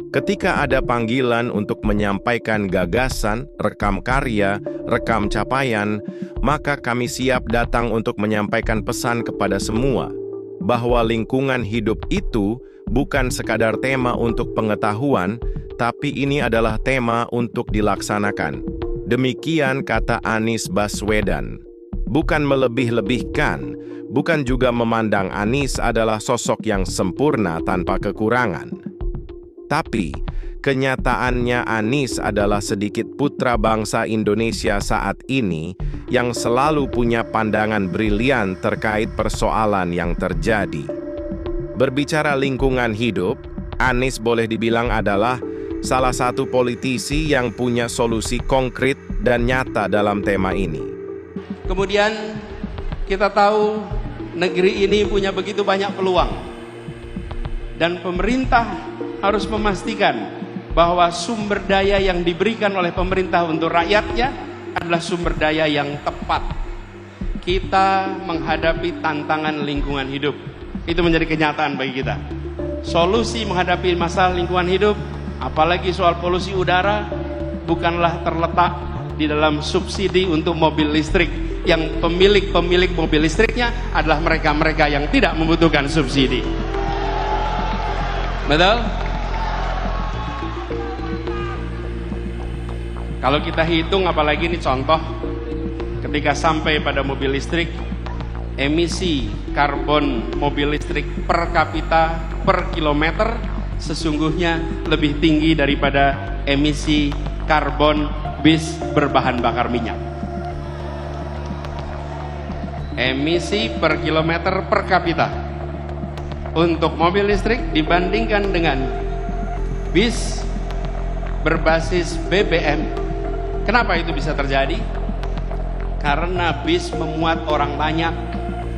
Ketika ada panggilan untuk menyampaikan gagasan, rekam karya, rekam capaian, maka kami siap datang untuk menyampaikan pesan kepada semua, bahwa lingkungan hidup itu bukan sekadar tema untuk pengetahuan, tapi ini adalah tema untuk dilaksanakan. Demikian kata Anies Baswedan. Bukan melebih-lebihkan, bukan juga memandang Anies adalah sosok yang sempurna tanpa kekurangan. Tapi, kenyataannya Anies adalah sedikit putra bangsa Indonesia saat ini yang selalu punya pandangan brilian terkait persoalan yang terjadi. Berbicara lingkungan hidup, Anies boleh dibilang adalah salah satu politisi yang punya solusi konkret dan nyata dalam tema ini. Kemudian kita tahu negeri ini punya begitu banyak peluang. Dan pemerintah harus memastikan bahwa sumber daya yang diberikan oleh pemerintah untuk rakyatnya adalah sumber daya yang tepat. Kita menghadapi tantangan lingkungan hidup. Itu menjadi kenyataan bagi kita. Solusi menghadapi masalah lingkungan hidup, apalagi soal polusi udara, bukanlah terletak di dalam subsidi untuk mobil listrik. Yang pemilik mobil listriknya adalah mereka-mereka yang tidak membutuhkan subsidi. Betul? Kalau kita hitung, apalagi ini contoh, ketika sampai pada mobil listrik, emisi karbon mobil listrik per kapita per kilometer sesungguhnya lebih tinggi daripada emisi karbon bis berbahan bakar minyak. Emisi per kilometer per kapita untuk mobil listrik dibandingkan dengan bis berbasis BBM. Kenapa itu bisa terjadi? Karena bis memuat orang banyak,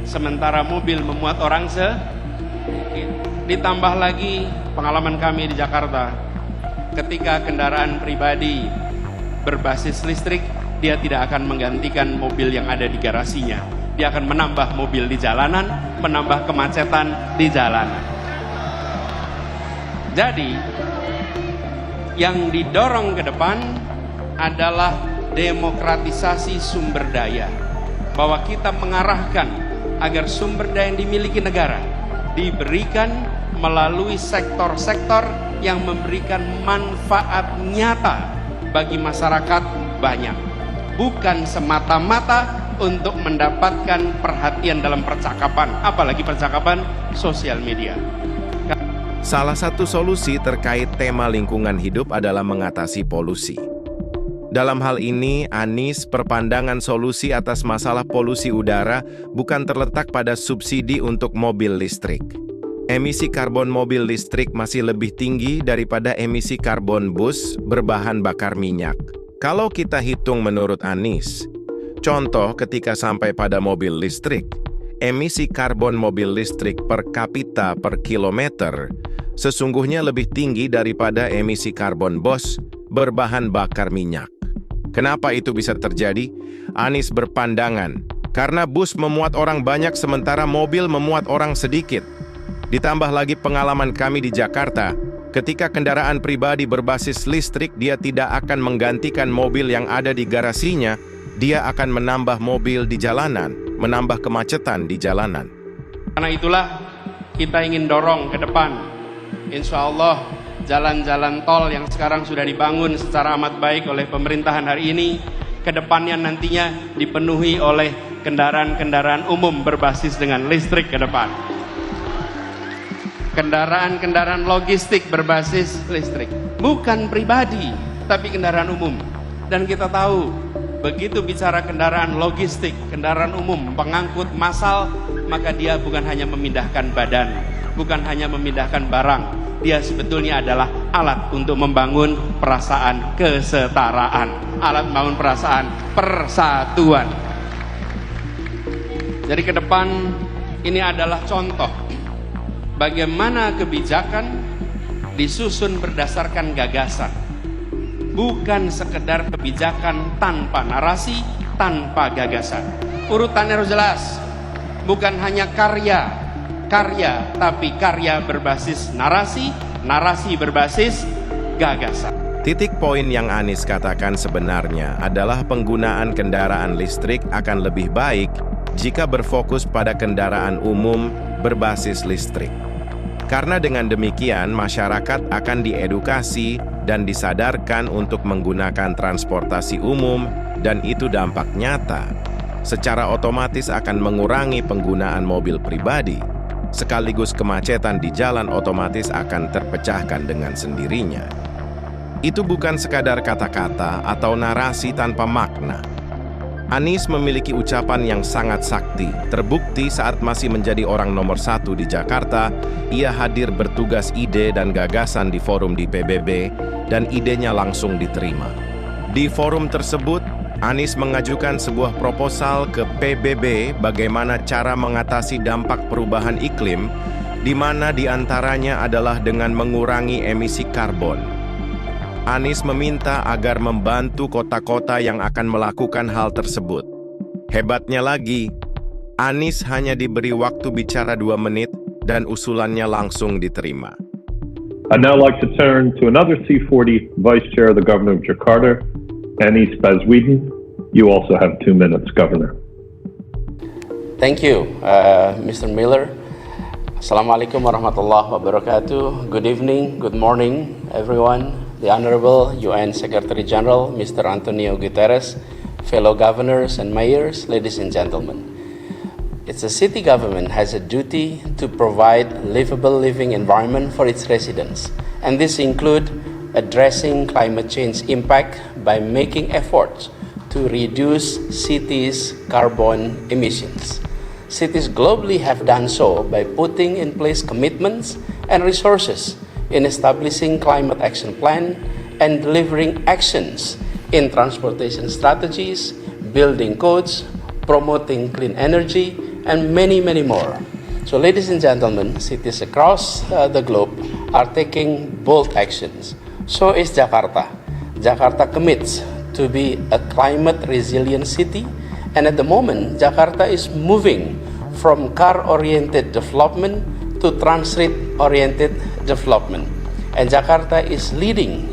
sementara mobil memuat orang sedikit. Ditambah lagi pengalaman kami di Jakarta, ketika kendaraan pribadi berbasis listrik, dia tidak akan menggantikan mobil yang ada di garasinya. Dia akan menambah mobil di jalanan, menambah kemacetan di jalanan. Jadi, yang didorong ke depan adalah demokratisasi sumber daya. Bahwa kita mengarahkan agar sumber daya yang dimiliki negara diberikan melalui sektor-sektor yang memberikan manfaat nyata bagi masyarakat banyak. Bukan semata-mata untuk mendapatkan perhatian dalam percakapan, apalagi percakapan sosial media. Salah satu solusi terkait tema lingkungan hidup adalah mengatasi polusi. Dalam hal ini, Anies perpandangan solusi atas masalah polusi udara bukan terletak pada subsidi untuk mobil listrik. Emisi karbon mobil listrik masih lebih tinggi daripada emisi karbon bus berbahan bakar minyak. Kalau kita hitung menurut Anies, contoh ketika sampai pada mobil listrik, emisi karbon mobil listrik per kapita per kilometer sesungguhnya lebih tinggi daripada emisi karbon bus berbahan bakar minyak. Kenapa itu bisa terjadi? Anies berpandangan, karena bus memuat orang banyak sementara mobil memuat orang sedikit. Ditambah lagi pengalaman kami di Jakarta, ketika kendaraan pribadi berbasis listrik, dia tidak akan menggantikan mobil yang ada di garasinya, dia akan menambah mobil di jalanan, menambah kemacetan di jalanan. Karena itulah kita ingin dorong ke depan. Insya Allah jalan-jalan tol yang sekarang sudah dibangun secara amat baik oleh pemerintahan hari ini, ke depannya nantinya dipenuhi oleh kendaraan-kendaraan umum berbasis dengan listrik ke depan. Kendaraan-kendaraan logistik berbasis listrik. Bukan pribadi, tapi kendaraan umum. Dan kita tahu, begitu bicara kendaraan logistik, kendaraan umum, pengangkut massal, maka dia bukan hanya memindahkan badan, bukan hanya memindahkan barang, dia sebetulnya adalah alat untuk membangun perasaan kesetaraan, alat membangun perasaan persatuan. Jadi ke depan ini adalah contoh bagaimana kebijakan disusun berdasarkan gagasan, bukan sekedar kebijakan tanpa narasi, tanpa gagasan. Urutannya harus jelas, bukan hanya karya, tapi karya berbasis narasi, narasi berbasis gagasan. Titik poin yang Anies katakan sebenarnya adalah penggunaan kendaraan listrik akan lebih baik jika berfokus pada kendaraan umum berbasis listrik. Karena dengan demikian, masyarakat akan diedukasi dan disadarkan untuk menggunakan transportasi umum, dan itu dampak nyata. Secara otomatis akan mengurangi penggunaan mobil pribadi, sekaligus kemacetan di jalan otomatis akan terpecahkan dengan sendirinya. Itu bukan sekadar kata-kata atau narasi tanpa makna. Anies memiliki ucapan yang sangat sakti. Terbukti saat masih menjadi orang nomor 1 di Jakarta, ia hadir bertugas ide dan gagasan di forum di PBB, dan idenya langsung diterima. Di forum tersebut, Anies mengajukan sebuah proposal ke PBB bagaimana cara mengatasi dampak perubahan iklim, di mana diantaranya adalah dengan mengurangi emisi karbon. Anies meminta agar membantu kota-kota yang akan melakukan hal tersebut. Hebatnya lagi, Anies hanya diberi waktu bicara 2 menit dan usulannya langsung diterima. I'd now like to turn to another C40 Vice Chair of the Governor of Jakarta, Anies Baswedan. You also have 2 minutes, Governor. Thank you, Mr. Miller. Assalamualaikum warahmatullahi wabarakatuh. Good evening, good morning, everyone. The Honorable UN Secretary General, Mr. Antonio Guterres, fellow governors and mayors, ladies and gentlemen. It's the city government has a duty to provide livable living environment for its residents, and this include addressing climate change impact by making efforts to reduce cities' carbon emissions. Cities globally have done so by putting in place commitments and resources in establishing climate action plan and delivering actions in transportation strategies, building codes, promoting clean energy, and many, many more. So ladies and gentlemen, cities across the globe are taking bold actions. So is Jakarta. Jakarta commits to be a climate resilient city, and at the moment, Jakarta is moving from car-oriented development to transit-oriented development. And Jakarta is leading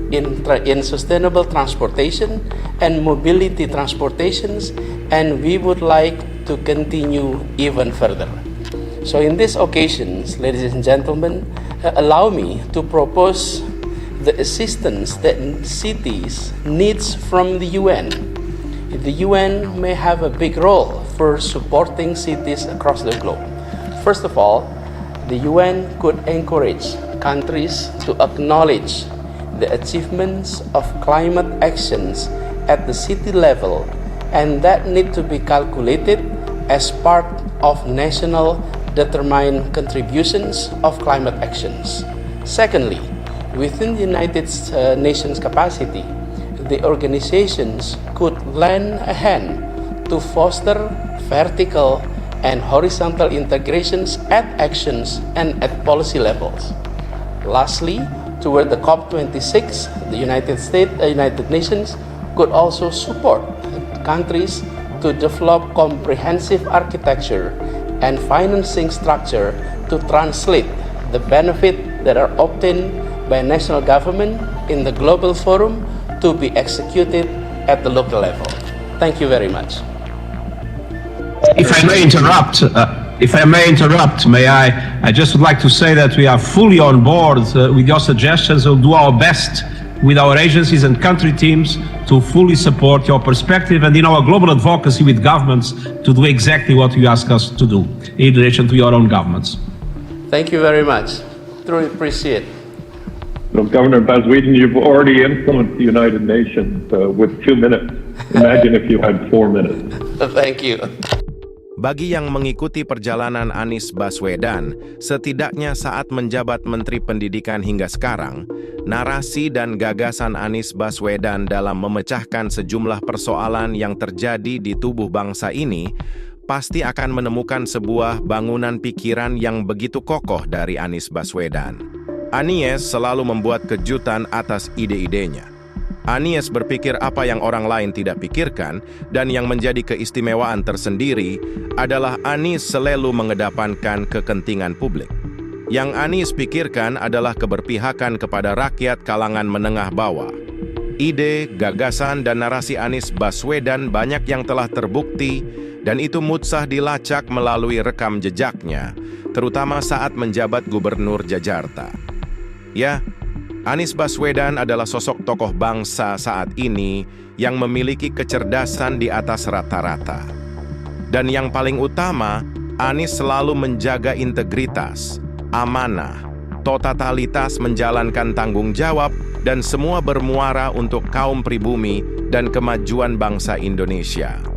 in sustainable transportation and mobility transportations, and we would like to continue even further. So in these occasions, ladies and gentlemen, allow me to propose the assistance that cities needs from the UN. The UN may have a big role for supporting cities across the globe. First of all, the UN could encourage countries to acknowledge the achievements of climate actions at the city level, and that need to be calculated as part of national determined contributions of climate actions. Secondly, within the United Nations capacity, the organizations could lend a hand to foster vertical and horizontal integrations at actions and at policy levels. Lastly, toward the COP26, the United Nations could also support countries to develop comprehensive architecture and financing structure to translate the benefit that are obtained by national government in the global forum to be executed at the local level. Thank you very much. If I may interrupt, I just would like to say that we are fully on board with your suggestions. We'll do our best with our agencies and country teams to fully support your perspective, and in our global advocacy with governments to do exactly what you ask us to do in relation to your own governments. Thank you very much. Truly appreciate. Well, Governor Baswedan, you've already influenced the United Nations with 2 minutes. Imagine if you had 4 minutes. Thank you. Bagi yang mengikuti perjalanan Anies Baswedan, setidaknya saat menjabat Menteri Pendidikan hingga sekarang, narasi dan gagasan Anies Baswedan dalam memecahkan sejumlah persoalan yang terjadi di tubuh bangsa ini pasti akan menemukan sebuah bangunan pikiran yang begitu kokoh dari Anies Baswedan. Anies selalu membuat kejutan atas ide-idenya. Anies berpikir apa yang orang lain tidak pikirkan, dan yang menjadi keistimewaan tersendiri adalah Anies selalu mengedepankan kepentingan publik. Yang Anies pikirkan adalah keberpihakan kepada rakyat kalangan menengah bawah. Ide, gagasan, dan narasi Anies Baswedan banyak yang telah terbukti dan itu mutsah dilacak melalui rekam jejaknya, terutama saat menjabat Gubernur Jakarta. Ya, Anies Baswedan adalah sosok tokoh bangsa saat ini yang memiliki kecerdasan di atas rata-rata. Dan yang paling utama, Anies selalu menjaga integritas, amanah, totalitas menjalankan tanggung jawab, dan semua bermuara untuk kaum pribumi dan kemajuan bangsa Indonesia.